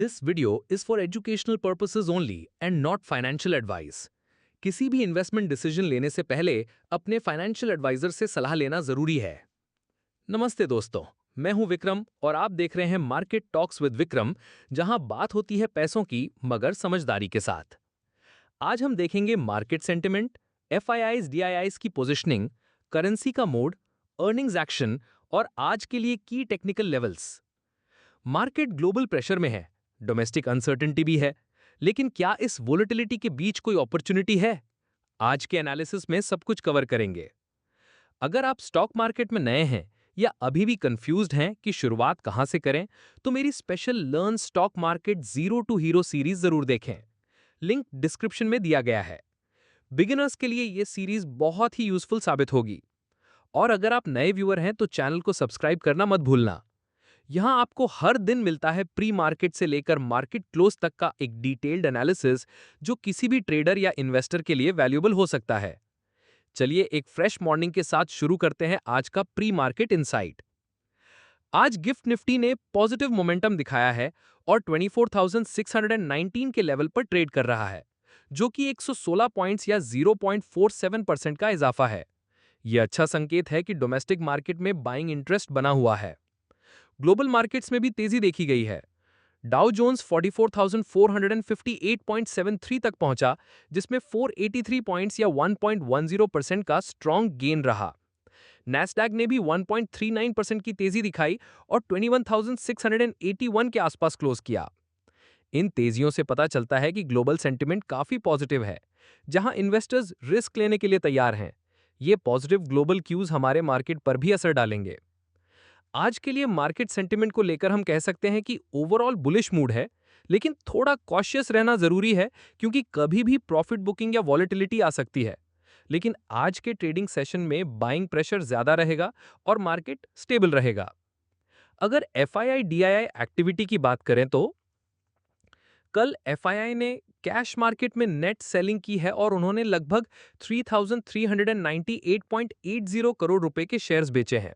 This video is for educational purposes only and not financial advice. किसी भी investment decision लेने से पहले अपने फाइनेंशियल एडवाइजर से सलाह लेना जरूरी है। नमस्ते दोस्तों, मैं हूं विक्रम और आप देख रहे हैं मार्केट टॉक्स विद विक्रम, जहां बात होती है पैसों की मगर समझदारी के साथ। आज हम देखेंगे मार्केट सेंटिमेंट, एफआईआईज डीआईआईज की पोजिशनिंग, करेंसी का मोड, अर्निंग्स एक्शन और आज के लिए की technical levels. Market global pressure में है, डोमेस्टिक अनसर्टेनिटी भी है, लेकिन क्या इस वोलेटिलिटी के बीच कोई अपॉर्चुनिटी है? आज के एनालिसिस में सब कुछ कवर करेंगे। अगर आप स्टॉक मार्केट में नए हैं या अभी भी कंफ्यूज्ड हैं कि शुरुआत कहां से करें, तो मेरी special learn stock market zero to hero series जरूर देखें। लिंक डिस्क्रिप्शन में दिया गया है। बिगिनर्स के लिए यह सीरीज बहुत ही यूजफुल साबित होगी। और अगर आप नए व्यूअर हैं तो चैनल को सब्सक्राइब करना मत भूलना। यहां आपको हर दिन मिलता है प्री मार्केट से लेकर मार्केट क्लोज तक का एक डिटेल्ड एनालिसिस, जो किसी भी ट्रेडर या इन्वेस्टर के लिए वैल्यूएबल हो सकता है। चलिए एक फ्रेश मॉर्निंग के साथ शुरू करते हैं आज का प्री मार्केट इनसाइट। आज गिफ्ट निफ्टी ने पॉजिटिव मोमेंटम दिखाया है और 24,619 के लेवल पर ट्रेड कर रहा है, जो कि 116 पॉइंट्स या 0.47% का इजाफा है। यह अच्छा संकेत है कि डोमेस्टिक मार्केट में बाइंग इंटरेस्ट बना हुआ है। ग्लोबल मार्केट्स में भी तेजी देखी गई है। डाउ जोन्स 44,458.73 तक पहुंचा, जिसमें 483 पॉइंट्स या 1.10% का स्ट्रॉन्ग गेन रहा। नैस्डैक ने भी 1.39% की तेजी दिखाई और 21,681 के आसपास क्लोज किया। इन तेजियों से पता चलता है कि ग्लोबल सेंटिमेंट काफी पॉजिटिव है, जहां इन्वेस्टर्स रिस्क लेने के लिए तैयार हैं। ये पॉजिटिव ग्लोबल क्यूज हमारे मार्केट पर भी असर डालेंगे। आज के लिए मार्केट सेंटिमेंट को लेकर हम कह सकते हैं कि ओवरऑल बुलिश मूड है, लेकिन थोड़ा कॉशियस रहना जरूरी है, क्योंकि कभी भी प्रॉफिट बुकिंग या वॉलेटिलिटी आ सकती है। लेकिन आज के ट्रेडिंग सेशन में बाइंग प्रेशर ज्यादा रहेगा और मार्केट स्टेबल रहेगा। अगर एफआईआई डीआईआई एक्टिविटी की बात करें तो कल एफआईआई ने कैश मार्केट में नेट सेलिंग की है और उन्होंने लगभग 3,398.80 करोड़ रुपए के शेयर्स बेचे हैं।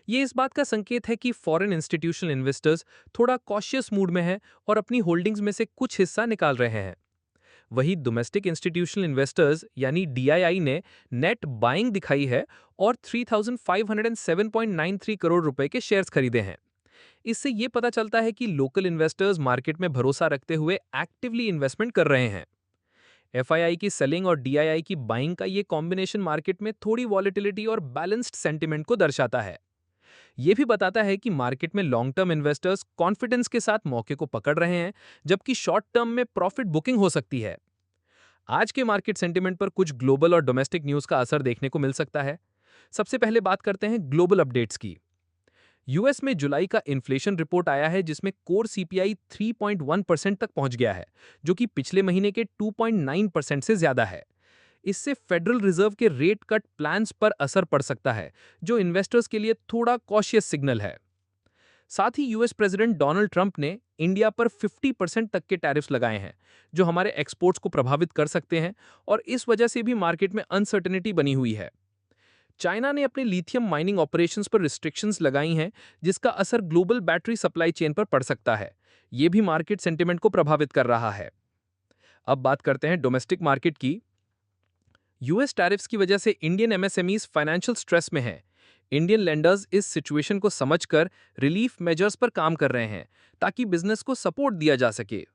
ये इस बात का संकेत है कि फॉरेन इंस्टीट्यूशनल इन्वेस्टर्स थोड़ा कॉशियस मूड में हैं और अपनी होल्डिंग्स में से कुछ हिस्सा निकाल रहे हैं। वहीं डोमेस्टिक इंस्टीट्यूशनल इन्वेस्टर्स यानी डीआईआई ने नेट बाइंग दिखाई है और 3,507.93 करोड़ रुपए के शेयर्स खरीदे हैं। इससे ये पता चलता है कि लोकल इन्वेस्टर्स मार्केट में भरोसा रखते हुए एक्टिवली इन्वेस्टमेंट कर रहे हैं। एफआईआई की सेलिंग और डीआईआई की बाइंग का ये कॉम्बिनेशन मार्केट में थोड़ी वॉलेटिलिटी और बैलेंस्ड सेंटिमेंट को दर्शाता है। यह भी बताता है कि मार्केट में लॉन्ग टर्म इन्वेस्टर्स कॉन्फिडेंस के साथ मौके को पकड़ रहे हैं, जबकि शॉर्ट टर्म में प्रॉफिट बुकिंग हो सकती है। आज के मार्केट सेंटिमेंट पर कुछ ग्लोबल और डोमेस्टिक न्यूज का असर देखने को मिल सकता है। सबसे पहले बात करते हैं ग्लोबल अपडेट्स की। यूएस में जुलाई का इन्फ्लेशन रिपोर्ट आया है, जिसमें कोर सीपीआई 3.1% तक पहुंच गया है, जो कि पिछले महीने के 2.9% से ज्यादा है। इससे फेडरल रिजर्व के रेट कट प्लान्स पर असर पड़ सकता है, जो इन्वेस्टर्स के लिए थोड़ा कॉशियस सिग्नल है। साथ ही यूएस प्रेसिडेंट डोनाल्ड ट्रंप ने इंडिया पर 50% तक के टैरिफ्स लगाए हैं, जो हमारे एक्सपोर्ट्स को प्रभावित कर सकते हैं और इस वजह से भी मार्केट में अनसर्टेनिटी बनी हुई है। चाइना ने अपने लिथियम माइनिंग ऑपरेशंस पर रिस्ट्रिक्शंस लगाई हैं, जिसका असर ग्लोबल बैटरी सप्लाई चेन पर पड़ सकता है। यह भी मार्केट सेंटिमेंट को प्रभावित कर रहा है। अब बात करते हैं डोमेस्टिक मार्केट की। यूएस टैरिफ्स की वजह से इंडियन एमएसएमईज फाइनेंशियल स्ट्रेस में हैं। इंडियन लेंडर्स इस सिचुएशन को समझकर रिलीफ मेजर्स पर काम कर रहे हैं, ताकि बिजनेस को सपोर्ट दिया जा सके।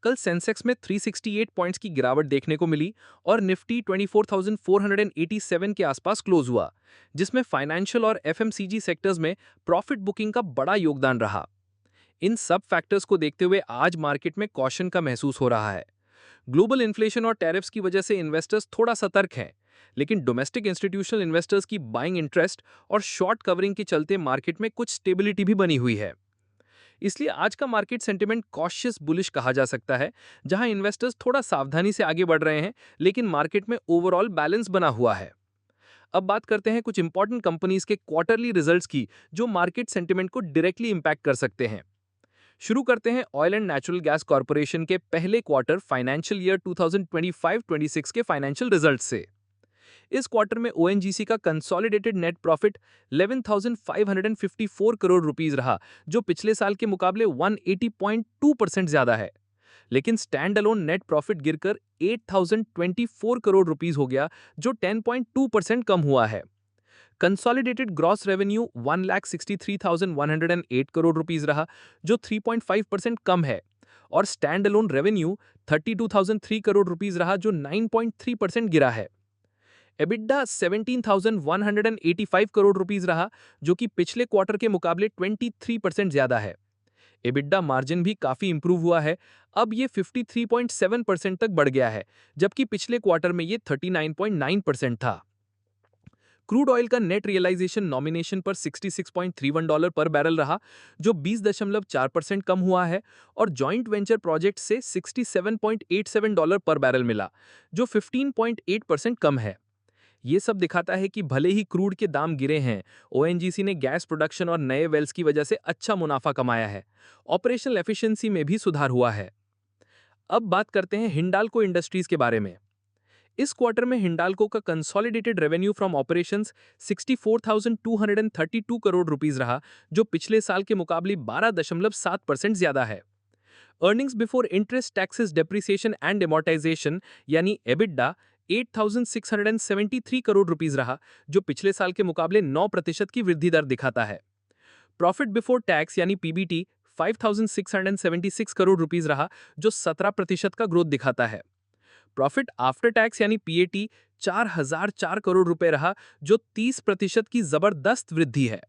कल सेंसेक्स में 368 पॉइंट्स की गिरावट देखने को मिली और निफ्टी 24,487 के आसपास क्लोज हुआ, जिसमें फाइनेंशियल और एफएमसीजी सेक्टर्स में प्रॉफिट बुकिंग का बड़ा योगदान रहा। इन सब फैक्टर्स को देखते हुए आज मार्केट में कॉशन का महसूस हो रहा है। ग्लोबल इन्फ्लेशन और टैरिफ्स की वजह से इन्वेस्टर्स थोड़ा सतर्क हैं, लेकिन डोमेस्टिक इंस्टीट्यूशनल इन्वेस्टर्स की बाइंग इंटरेस्ट और शॉर्ट कवरिंग के चलते मार्केट में कुछ स्टेबिलिटी भी बनी हुई है। इसलिए आज का मार्केट सेंटिमेंट कॉशियस बुलिश कहा जा सकता है, जहां इन्वेस्टर्स थोड़ा सावधानी से आगे बढ़ रहे हैं, लेकिन मार्केट में ओवरऑल बैलेंस बना हुआ है। अब बात करते हैं कुछ इंपॉर्टेंट कंपनीज के क्वार्टरली रिजल्ट्स की, जो मार्केट सेंटिमेंट को डायरेक्टली इंपैक्ट कर सकते हैं। शुरू करते हैं oil and natural gas corporation के पहले क्वार्टर फाइनेंशियल ईयर 2025-26 के फाइनेंशियल रिजल्ट से। इस क्वार्टर में ओएनजीसी का consolidated net profit 11,554 crore rupees रहा, जो पिछले साल के मुकाबले 180.2% ज्यादा है। लेकिन स्टैंड अलोन नेट प्रॉफिट गिरकर 8,024 करोड़ रुपीस हो गया, जो 10.2% कम हुआ है। Consolidated gross revenue 1,63,108 crore rupees रहा, जो 3.5% कम है, और stand alone revenue 32,003 crore rupees रहा, जो 9.3% गिरा है। एबिडा 17,185 करोड़ रुपीस रहा, जो कि पिछले क्वार्टर के मुकाबले 23% ज्यादा है। एबिडा मार्जिन भी काफी इंप्रूव हुआ है, अब ये 53.7% तक बढ़ गया है, जबकि पिछले क्वार्टर में ये 39.9% था। क्रूड ऑयल का नेट रियलाइजेशन नॉमिनेशन पर $66.31 पर बैरल रहा, जो 20.4% कम हुआ है, और जॉइंट वेंचर प्रोजेक्ट से $67.87 पर बैरल मिला, जो 15.8% कम है। ये सब दिखाता है कि भले ही क्रूड के दाम गिरे हैं, ओएनजीसी ने गैस प्रोडक्शन और नए वेल्स की वजह से अच्छा मुनाफा कमाया है। ऑपरेशनल एफिशिएंसी में भी सुधार हुआ है। अब बात करते हैं हिंडाल्को इंडस्ट्रीज के बारे में। इस क्वार्टर में हिंडाल्को का consolidated revenue from operations 64,232 crore rupees रहा, जो पिछले साल के मुकाबले 12.7% ज्यादा है। Earnings before interest, taxes, depreciation and amortisation यानी एबिडा 8,673 करोड़ रुपीस रहा, जो पिछले साल के मुकाबले 9% की वृद्धि दर दिखाता है। प्रॉफिट बिफोर टैक्स यानी पीबीटी 5,676 करोड़ रुपीस रहा, जो 17% का ग्रोथ दिखाता है। प्रॉफिट आफ्टर टैक्स यानी पीएटी 4,004 करोड़ रुपए रहा, जो 30% की जबरदस्त वृद्धि है।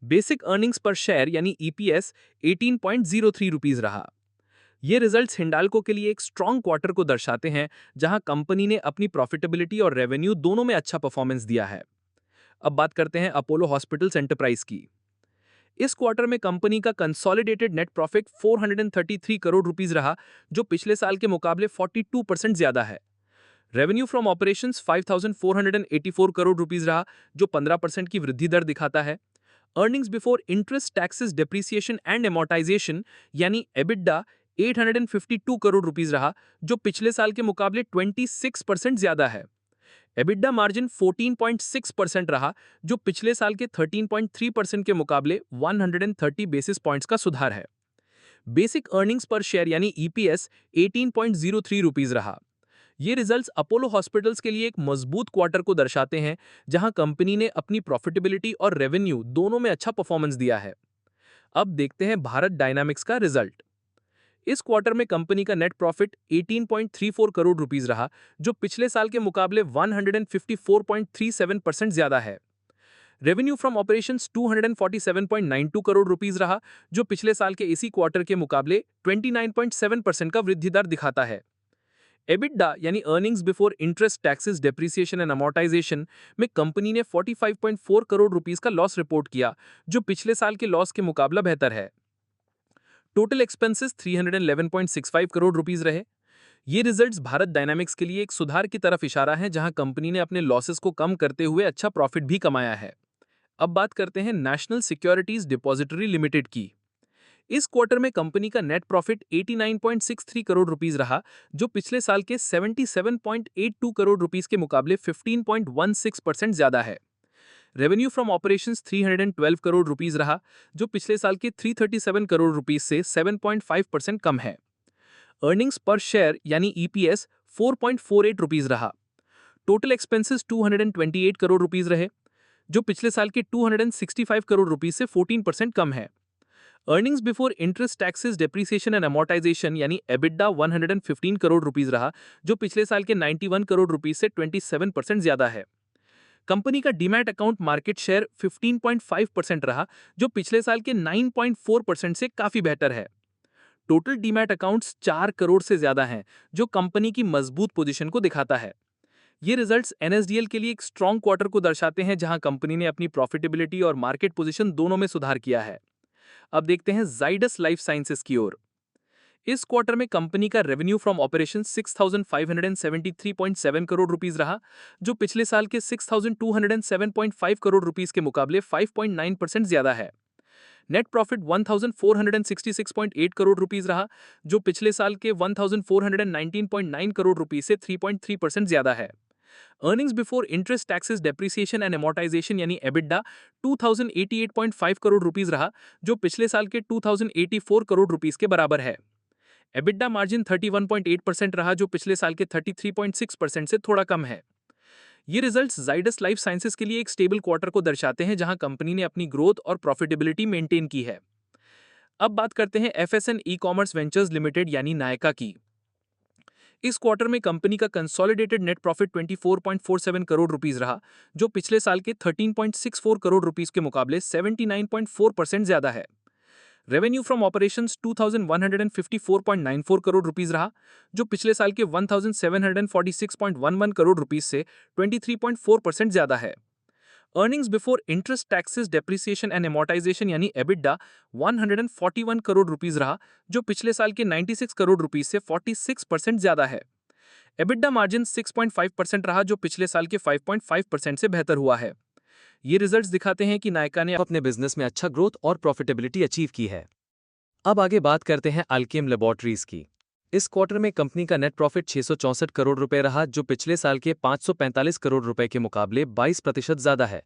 बेसिक अर्निंग्स पर शेयर यानी ईपीएस 18.03 रुपीस रहा। ये रिजल्ट्स हिंडाल्को के लिए एक स्ट्रॉन्ग क्वार्टर को दर्शाते हैं, जहां कंपनी ने अपनी प्रॉफिटेबिलिटी और रेवेन्यू दोनों में अच्छा परफॉर्मेंस दिया है। अब बात करते हैं अपोलो हॉस्पिटल्स एंटरप्राइज की। इस क्वार्टर में कंपनी का consolidated net profit 433 crore rupees रहा, जो पिछले साल के मुकाबले 42% ज्यादा है। Revenue from operations 5,484 crore rupees रहा, जो 15% की वृद्धि दर दिखाता है। Earnings before interest, taxes, depreciation and amortisation यानी एबिडा 852 करोड़ रुपीस रहा, जो पिछले साल के मुकाबले 26% ज्यादा है। एबिडा मार्जिन 14.6% रहा, जो पिछले साल के 13.3% के मुकाबले 130 बेसिस पॉइंट्स का सुधार है। बेसिक अर्निंग्स पर शेयर यानी ईपीएस 18.03 रुपीस रहा। ये रिजल्ट्स अपोलो हॉस्पिटल्स के लिए एक मजबूत क्वार्टर को दर्शाते हैं, जहां कंपनी ने अपनी प्रॉफिटेबिलिटी और रेवेन्यू दोनों में अच्छा परफॉर्मेंस दिया है। अब देखते हैं भारत डायनामिक्स का रिजल्ट। इस क्वार्टर में कंपनी का नेट प्रॉफिट 18.34 करोड़ रुपीस रहा, जो पिछले साल के मुकाबले 154.37% ज्यादा है। Revenue from operations 247.92 crore rupees रहा, जो पिछले साल के इसी क्वार्टर के मुकाबले 29.7% का वृद्धि दर दिखाता है। एबिडा यानी earnings before interest, taxes, depreciation and amortisation में कंपनी ने 45.4 करोड़ रुपीस का लॉस रिपोर्ट किया, जो पिछले साल के लॉस के मुकाबला बेहतर है। टोटल एक्सपेंसेस 311.65 करोड़ रुपीस रहे। ये रिजल्ट्स भारत डायनामिक्स के लिए एक सुधार की तरफ इशारा है, जहां कंपनी ने अपने लॉसेस को कम करते हुए अच्छा प्रॉफिट भी कमाया है। अब बात करते हैं नेशनल सिक्योरिटीज डिपॉजिटरी लिमिटेड की। इस क्वार्टर में कंपनी का नेट प्रॉफिट 89.63 करोड़ रुपीस रहा, जो पिछले साल के 77.82 करोड़ रुपीस के मुकाबले 15.16% ज्यादा है। Revenue from operations 312 crore rupees रहा, जो पिछले साल के 337 करोड़ रुपीस से 7.5% कम है। अर्निंग्स पर शेयर यानी ईपीएस 4.48 रुपीस रहा। टोटल एक्सपेंसेस 228 करोड़ रुपीस रहे, जो पिछले साल के 265 करोड़ रुपीस से 14% कम है। Earnings before interest, taxes, depreciation and amortisation यानी एबिडा 115 करोड़ रुपीस रहा, जो पिछले साल के 91 करोड़ रुपीस से 27% ज्यादा है। कंपनी का डीमैट अकाउंट मार्केट शेयर 15.5% रहा, जो पिछले साल के 9.4% से काफी बेहतर है। टोटल डीमैट अकाउंट्स 4 करोड़ से ज्यादा हैं, जो कंपनी की मजबूत पोजीशन को दिखाता है। ये रिजल्ट्स एनएसडीएल के लिए एक स्ट्रॉन्ग क्वार्टर को दर्शाते हैं, जहां कंपनी ने अपनी प्रॉफिटेबिलिटी और मार्केट पोजीशन दोनों में सुधार किया है। अब देखते हैं जाइडस लाइफ साइंसेज की ओर। इस क्वार्टर में कंपनी का revenue from operation 6,573.7 crore rupees रहा, जो पिछले साल के 6,207.5 करोड़ रुपीस के मुकाबले 5.9% ज्यादा है। नेट प्रॉफिट 1,466.8 करोड़ रुपीस रहा, जो पिछले साल के 1,419.9 करोड़ रुपीस से 3.3% ज्यादा है। Earnings before interest taxes depreciation and amortisation यानी एबिडा 2088.5 करोड़ रुपीस रहा, जो पिछले साल के 2084 करोड़ रुपीस के बराबर है। एबिडा मार्जिन 31.8% रहा, जो पिछले साल के 33.6% से थोड़ा कम है। ये रिजल्ट्स जाइडस लाइफ साइंसेज के लिए एक स्टेबल क्वार्टर को दर्शाते हैं, जहां कंपनी ने अपनी ग्रोथ और प्रॉफिटेबिलिटी मेंटेन की है। अब बात करते हैं एफएसएन ई कॉमर्स वेंचर्स लिमिटेड यानी नायका की। इस क्वार्टर में कंपनी का consolidated net profit 24.47 crore rupees रहा, जो पिछले साल के 13.64 करोड़ रुपीस के मुकाबले 79.4% ज्यादा है। Revenue from operations 2154.94 crore rupees रहा, जो पिछले साल के 1746.11 करोड़ रुपीस से 23.4% ज्यादा है। Earnings before interest taxes depreciation and amortisation यानी एबिडा 141 करोड़ रुपीस रहा, जो पिछले साल के 96 करोड़ रुपीस से 46% ज्यादा है। एबिडा मार्जिन 6.5% रहा, जो पिछले साल के 5.5% से बेहतर हुआ है। ये रिजल्ट्स दिखाते हैं कि नायका ने अपने बिजनेस में अच्छा ग्रोथ और प्रॉफिटेबिलिटी अचीव की है। अब आगे बात करते हैं अल्केम लैबोरेटरीज की। इस क्वार्टर में कंपनी का नेट प्रॉफिट 664 करोड़ रुपए रहा, जो पिछले साल के 545 करोड़ रुपए के मुकाबले 22% ज्यादा है।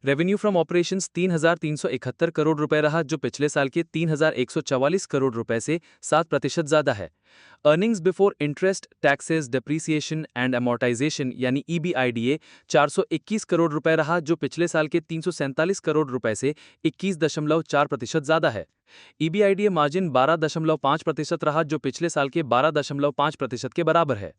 रेवेन्यू फ्रॉम ऑपरेशंस 3,371 करोड़ रुपए रहा, जो पिछले साल के 3,144 करोड़ रुपए से 7% ज्यादा है। Earnings before interest taxes depreciation and amortisation यानी ईबीआईडीए 421 करोड़ रुपए रहा, जो पिछले साल के 347 करोड़ रुपए से 21.4% ज्यादा है। ईबीआईडीए मार्जिन 12.5% रहा, जो पिछले साल के 12.5% के बराबर है।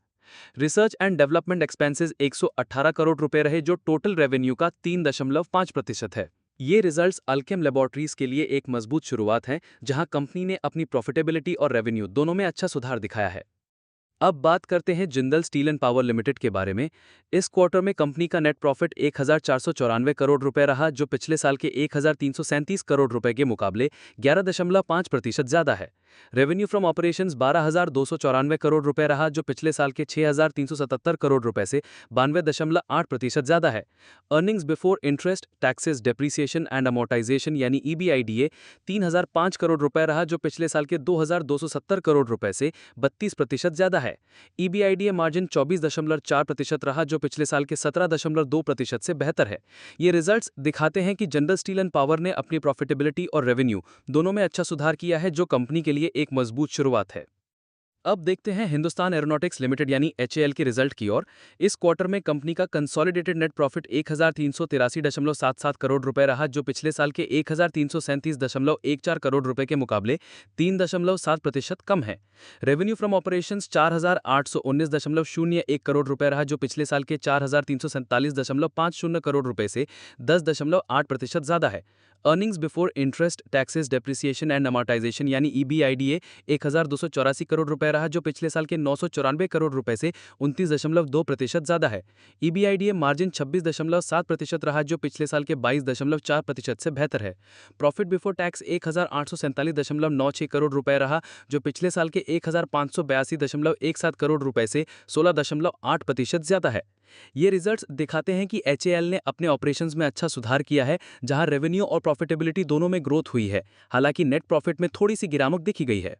Research and development expenses 118 crore रुपए रहे, जो टोटल रेवेन्यू का 3.5% है। ये रिजल्ट्स अल्केम लैबोरेटरीज के लिए एक मजबूत शुरुआत है, जहां कंपनी ने अपनी प्रॉफिटेबिलिटी और रेवेन्यू दोनों में अच्छा सुधार दिखाया है। अब बात करते हैं Jindal steel and power limited के बारे में। इस क्वार्टर में कंपनी का नेट प्रॉफिट 1,494 करोड़ रुपए रहा, जो पिछले साल के 1,337 करोड़ रुपए के मुकाबले 11.5% ज्यादा है। रेवेन्यू फ्रॉम ऑपरेशंस 12,294 करोड़ रुपए रहा, जो पिछले साल के 6,377 करोड़ रुपए से 92.8% ज्यादा है। Earnings before interest taxes depreciation and amortisation यानी ईबीआईडीए 3,005 करोड़ रुपए रहा, जो पिछले साल के 2,270 करोड़ रुपए से 32% ज्यादा है। ईबीआईडीए मार्जिन 24.4% रहा, जो पिछले साल के 17.2% से बेहतर है। ये रिजल्ट्स दिखाते हैं कि जिंदल स्टील एंड पावर ने अपनी प्रॉफिटेबिलिटी और रेवेन्यू दोनों में अच्छा सुधार किया है, जो कंपनी के लिए एक मजबूत शुरुआत है। अब देखते हैं हिंदुस्तान एरोनॉटिक्स लिमिटेड यानी एचएएल के रिजल्ट की ओर। इस क्वार्टर में कंपनी का कंसोलिडेटेड नेट प्रॉफिट 1,383.77 करोड़ रुपए रहा, जो पिछले साल के 1,337.14 करोड़ रुपए के मुकाबले 3.7% कम है। रेवेन्यू फ्रॉम ऑपरेशंस 4,819.01 करोड़ रुपए रहा, जो पिछले साल के 4,347.50 करोड़ रुपए से 10.8% ज्यादा है। Earnings before interest taxes depreciation and amortisation यानी ईबीआईडीए 1,284 करोड़ रुपए रहा, जो पिछले साल के 994 करोड़ रुपए से 29.2% ज्यादा है। ईबीआईडीए मार्जिन 26.7% रहा, जो पिछले साल के 22.4% से बेहतर है। प्रॉफिट बिफोर टैक्स 1,847.96 करोड़ रुपए रहा, जो पिछले साल के 1,582.17 करोड़ रुपए से 16.8% ज्यादा है। ये रिजल्ट्स दिखाते हैं कि एचएएल ने अपने ऑपरेशंस में अच्छा सुधार किया है, जहां रेवेन्यू और प्रॉफिटेबिलिटी दोनों में ग्रोथ हुई है। हालांकि नेट प्रॉफिट में थोड़ी सी गिरावट दिखी गई है।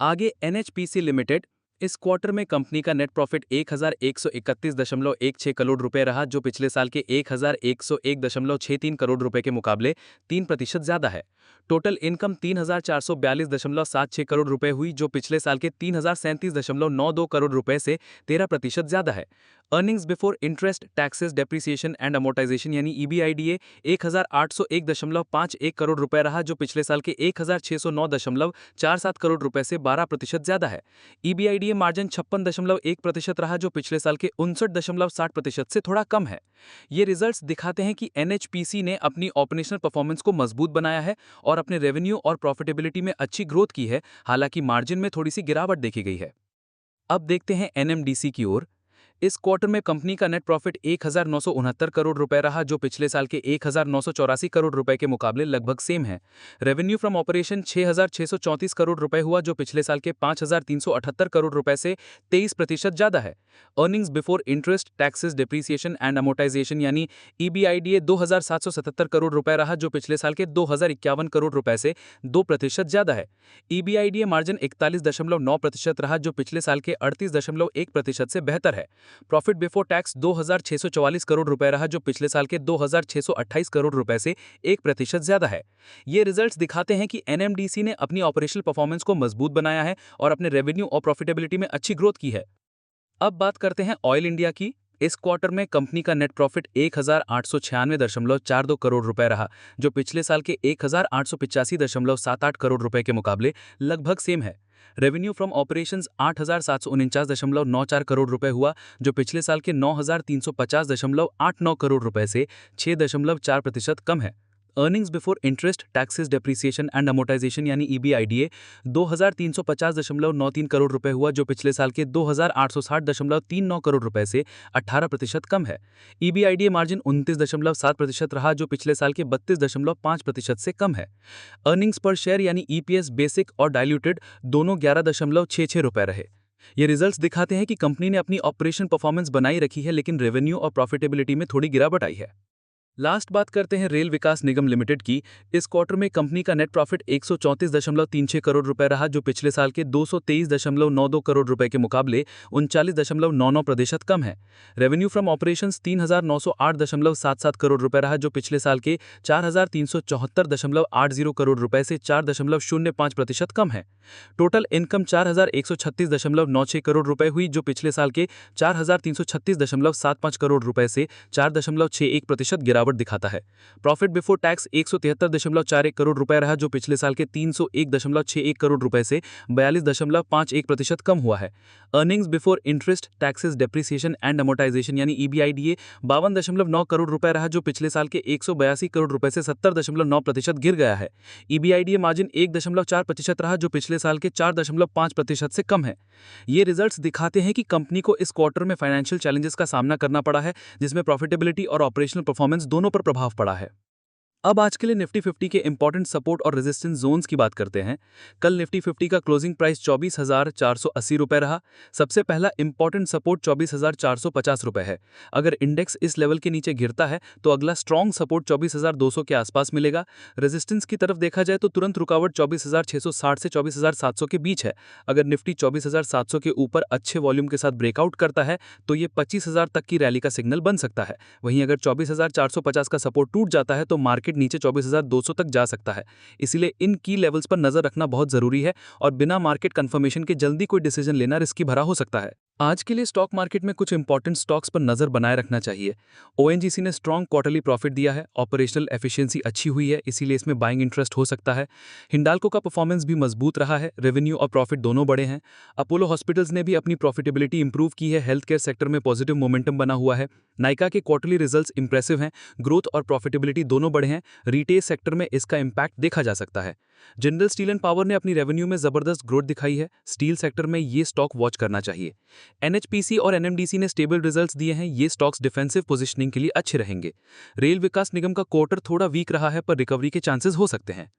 आगे एनएचपीसी लिमिटेड। इस क्वार्टर में कंपनी का नेट प्रॉफिट 1,131.16 करोड़ रुपए रहा, जो पिछले साल के 1,101.63 करोड़ रुपए के मुकाबले 3% ज्यादा है। टोटल इनकम 3,442.76 करोड़ रुपए हुई, जो पिछले साल के 3,037.92 करोड़ रुपए से 13% ज्यादा है। Earnings before interest taxes depreciation and amortisation यानी ईबीआईडीए 1,801.51 करोड़ रुपए रहा, जो पिछले साल के 1,609.47 करोड़ रुपए से 12% ज्यादा है। ईबीआईडीए मार्जिन 56.1% रहा, जो पिछले साल के 59.60% से थोड़ा कम है। ये रिजल्ट्स दिखाते हैं कि एनएचपीसी ने अपनी ऑपरेशनल परफॉर्मेंस को मजबूत बनाया है और अपने रेवेन्यू और प्रॉफिटेबिलिटी में अच्छी ग्रोथ की है, हालांकि मार्जिन में थोड़ी सी गिरावट देखी गई है। अब देखते हैं एनएमडीसी की ओर। इस क्वार्टर में कंपनी का नेट प्रॉफिट 1,969 करोड़ रुपए रहा, जो पिछले साल के 1,984 करोड़ रुपए के मुकाबले लगभग सेम है। रेवेन्यू फ्रॉम ऑपरेशन 6,634 करोड़ रुपए हुआ, जो पिछले साल के 5,378 करोड़ रुपए से 23% ज्यादा है। Earnings before interest taxes depreciation and amortisation यानी ईबीआईडीए 2,777 करोड़ रुपए रहा, जो पिछले साल के 2,051 करोड़ रुपए से 2% ज्यादा है। ईबीआईडीए मार्जिन 41.9% रहा, जो पिछले साल के 38.1% से बेहतर है। प्रॉफिट बिफोर टैक्स 2,644 करोड़ रुपए रहा, जो पिछले साल के 2,628 करोड़ रुपए से 1% ज्यादा है। ये रिजल्ट्स दिखाते हैं कि एनएमडीसी ने अपनी ऑपरेशनल परफॉर्मेंस को मजबूत बनाया है और अपने रेवेन्यू और प्रॉफिटेबिलिटी में अच्छी ग्रोथ की है। अब बात करते हैं ऑयल इंडिया की। इस क्वार्टर में कंपनी का नेट प्रॉफिट 1,896.42 करोड़ रुपए रहा, जो पिछले साल के 1,885.78 करोड़ रुपए के मुकाबले लगभग सेम है। रेवेन्यू फ्रॉम ऑपरेशंस 8,749.94 करोड़ रुपए हुआ, जो पिछले साल के 9,350.89 करोड़ रुपए से 6.4% कम है। Earnings before interest, taxes, depreciation and amortisation यानी ईबीआईडीए 2,350.93 करोड़ रुपए हुआ, जो पिछले साल के 2,860.39 करोड़ रुपए से 18% कम है। ईबीआईडीए मार्जिन 29.7% रहा, जो पिछले साल के 32.5% से कम है। अर्निंग्स पर शेयर यानी ईपीएस बेसिक और डाइल्यूटेड दोनों 11.66 रुपए रहे। ये रिजल्ट्स दिखाते हैं कि कंपनी ने अपनी ऑपरेशन परफॉर्मेंस बनाई रखी है, लेकिन रेवेन्यू और प्रॉफिटेबिलिटी में थोड़ी गिरावट आई है। लास्ट बात करते हैं रेल विकास निगम लिमिटेड की। इस क्वार्टर में कंपनी का नेट प्रॉफिट 134.36 करोड़ रुपए रहा, जो पिछले साल के 223.92 करोड़ रुपए के मुकाबले 39.99% कम है। रेवेन्यू फ्रॉम ऑपरेशंस 3,908.77 करोड़ रुपए रहा, जो पिछले साल के 4,374.80 करोड़ रुपए से 4.05% कम है। टोटल इनकम 4,136.96 करोड़ रुपए हुई, जो पिछले साल के 4,336.75 करोड़ रुपए से 4.61% गिरावट दिखाता है। प्रॉफिट बिफोर टैक्स 173.41 करोड़ रुपए रहा, जो पिछले साल के 301.61 करोड़ रुपए से 42.51% कम हुआ है। Earnings before interest, taxes, depreciation and amortisation यानी ईबीआईडीए 52.9 करोड़ रुपए रहा, जो पिछले साल के 182 करोड़ रुपए से 70.9% गिर गया है। ईबीआईडीए मार्जिन 1.4% रहा, जो पिछले साल के 4.5% से कम है। ये रिजल्ट्स दिखाते हैं कि कंपनी को इस क्वार्टर में फाइनेंशियल चैलेंजेस का सामना करना पड़ा है, जिसमें प्रॉफिटेबिलिटी और ऑपरेशनल परफॉर्मेंस दोनों पर प्रभाव पड़ा है। अब आज के लिए निफ्टी 50 के इंपॉर्टेंट सपोर्ट और रेजिस्टेंस जोन्स की बात करते हैं। कल निफ्टी 50 का क्लोजिंग प्राइस 24,480 रुपए रहा। सबसे पहला इंपॉर्टेंट सपोर्ट 24,450 रुपए है। अगर इंडेक्स इस लेवल के नीचे गिरता है तो अगला स्ट्रॉन्ग सपोर्ट 24,200 के आसपास मिलेगा। रेजिस्टेंस की तरफ देखा जाए तो तुरंत रुकावट 24,660 से 24,700 के बीच है। अगर निफ्टी 24,700 के ऊपर अच्छे वॉल्यूम के साथ ब्रेकआउट करता है तो ये 25,000 तक की रैली का सिग्नल बन सकता है। वहीं अगर 24,450 का सपोर्ट टूट जाता है तो मार्केट नीचे 24,200 तक जा सकता है। इसीलिए इन की लेवल्स पर नजर रखना बहुत जरूरी है और बिना मार्केट कंफर्मेशन के जल्दी कोई डिसीजन लेना रिस्की भरा हो सकता है। आज के लिए स्टॉक मार्केट में कुछ इंपॉर्टेंट स्टॉक्स पर नजर बनाए रखना चाहिए। ओएनजीसी ने स्ट्रॉन्ग क्वार्टरली प्रॉफिट दिया है, ऑपरेशनल एफिशिएंसी अच्छी हुई है, इसीलिए इसमें बाइंग इंटरेस्ट हो सकता है। हिंडाल्को का परफॉर्मेंस भी मजबूत रहा है, रेवेन्यू और प्रॉफिट दोनों बढ़े हैं। अपोलो हॉस्पिटल्स ने भी अपनी प्रॉफिटेबिलिटी इंप्रूव की है, हेल्थ केयर सेक्टर में पॉजिटिव मोमेंटम बना हुआ है। नाइका के क्वार्टरली रिजल्ट्स इंप्रेसिव हैं, ग्रोथ और प्रॉफिटेबिलिटी दोनों बढ़े हैं। रिटेल सेक्टर में इसका इंपैक्ट देखा जा सकता है। जिंदल स्टील एंड पावर ने अपनी रेवेन्यू में जबरदस्त ग्रोथ दिखाई है, स्टील सेक्टर में ये स्टॉक वॉच करना चाहिए। एनएचपीसी और एनएमडीसी ने स्टेबल रिजल्ट्स दिए हैं, ये स्टॉक्स डिफेंसिव पोजीशनिंग के लिए अच्छे रहेंगे। रेल विकास निगम का क्वार्टर थोड़ा वीक रहा है, पर रिकवरी के चांसेस हो सकते हैं।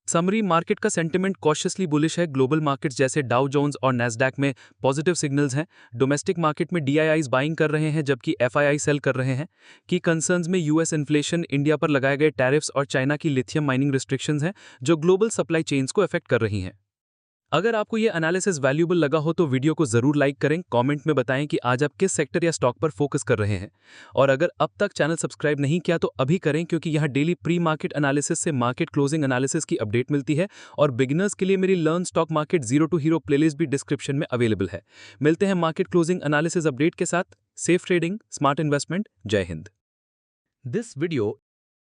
समरी मार्केट का सेंटिमेंट कॉशियसली बुलिश है। ग्लोबल मार्केट्स जैसे डाउ जोन्स और नैस्डैक में पॉजिटिव सिग्नल्स हैं। डोमेस्टिक मार्केट में डीआईआईज बाइंग कर रहे हैं, जबकि एफआईआई सेल कर रहे हैं। की कंसर्न्स में यूएस इन्फ्लेशन, इंडिया पर लगाए गए टैरिफ्स और चाइना की लिथियम माइनिंग रिस्ट्रिक्शंस हैं, जो ग्लोबल सप्लाई चेन्स को अफेक्ट कर रही हैं। अगर आपको ये एनालिसिस वैल्यूएबल लगा हो तो वीडियो को जरूर लाइक करें, कमेंट में बताएं कि आज आप किस सेक्टर या स्टॉक पर फोकस कर रहे हैं। और अगर अब तक चैनल सब्सक्राइब नहीं किया तो अभी करें, क्योंकि यहाँ डेली प्री मार्केट एनालिसिस से मार्केट क्लोजिंग एनालिसिस की अपडेट मिलती है। और बिगिनर्स के लिए मेरी learn stock market zero to hero playlist भी डिस्क्रिप्शन में अवेलेबल है। मिलते हैं मार्केट क्लोजिंग एनालिसिस अपडेट के साथ। Safe trading, smart investment. जय हिंद। This video